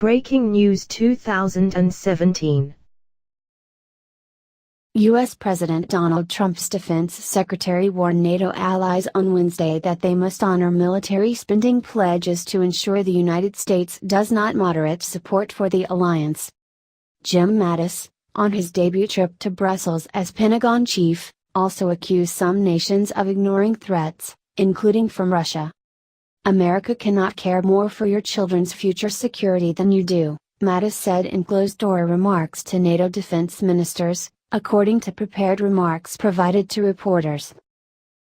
Breaking News 2017. U.S. President Donald Trump's defense secretary warned NATO allies on Wednesday that they must honor military spending pledges to ensure the United States does not moderate support for the alliance. Jim Mattis, on his debut trip to Brussels as Pentagon chief, also accused some nations of ignoring threats, including from Russia. "America cannot care more for your children's future security than you do," Mattis said in closed-door remarks to NATO defense ministers, according to prepared remarks provided to reporters.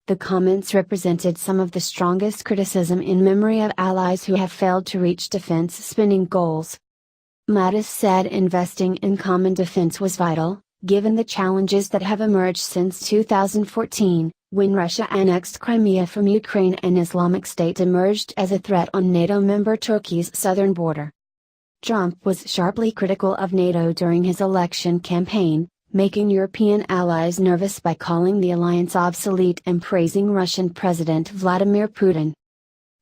The comments represented some of the strongest criticism in memory of allies who have failed to reach defense spending goals. Mattis said investing in common defense was vital, given the challenges that have emerged since 2014, when Russia annexed Crimea from Ukraine and Islamic State emerged as a threat on NATO member Turkey's southern border. Trump was sharply critical of NATO during his election campaign, making European allies nervous by calling the alliance obsolete and praising Russian President Vladimir Putin.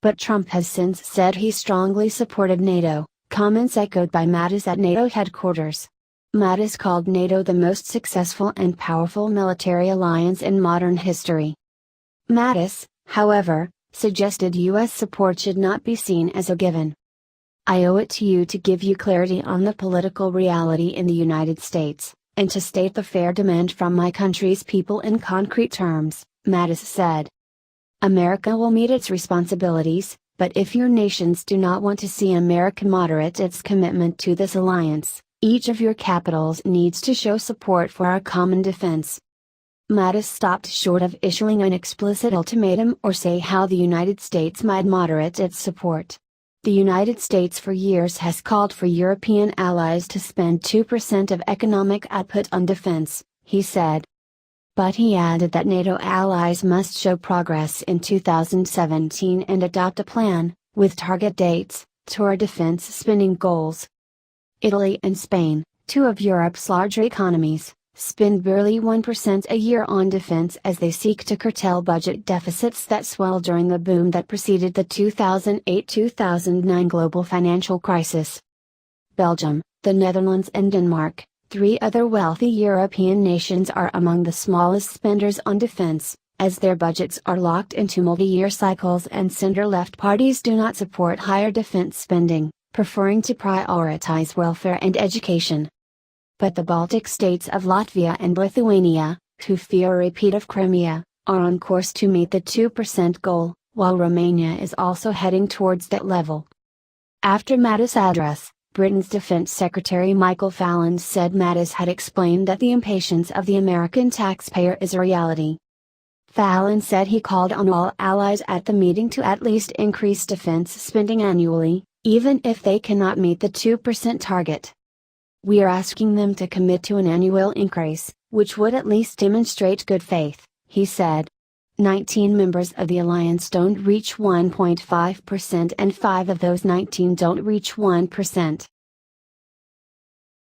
But Trump has since said he strongly supported NATO, comments echoed by Mattis at NATO headquarters. Mattis called NATO the most successful and powerful military alliance in modern history. Mattis, however, suggested U.S. support should not be seen as a given. "I owe it to you to give you clarity on the political reality in the United States, and to state the fair demand from my country's people in concrete terms," Mattis said. "America will meet its responsibilities, but if your nations do not want to see America moderate its commitment to this alliance, each of your capitals needs to show support for our common defense." Mattis stopped short of issuing an explicit ultimatum or say how the United States might moderate its support. The United States for years has called for European allies to spend 2% of economic output on defense, he said. But he added that NATO allies must show progress in 2017 and adopt a plan, with target dates, toward defense spending goals. Italy and Spain, two of Europe's larger economies, spend barely 1% a year on defense as they seek to curtail budget deficits that swelled during the boom that preceded the 2008-2009 global financial crisis. Belgium, the Netherlands and Denmark, three other wealthy European nations, are among the smallest spenders on defense, as their budgets are locked into multi-year cycles and center-left parties do not support higher defense spending, preferring to prioritize welfare and education. But the Baltic states of Latvia and Lithuania, who fear a repeat of Crimea, are on course to meet the 2% goal, while Romania is also heading towards that level. After Mattis' address, Britain's Defense Secretary Michael Fallon said Mattis had explained that the impatience of the American taxpayer is a reality. Fallon said he called on all allies at the meeting to at least increase defense spending annually, even if they cannot meet the 2% target. "We are asking them to commit to an annual increase, which would at least demonstrate good faith," he said. 19 members of the alliance don't reach 1.5% and 5 of those 19 don't reach 1%.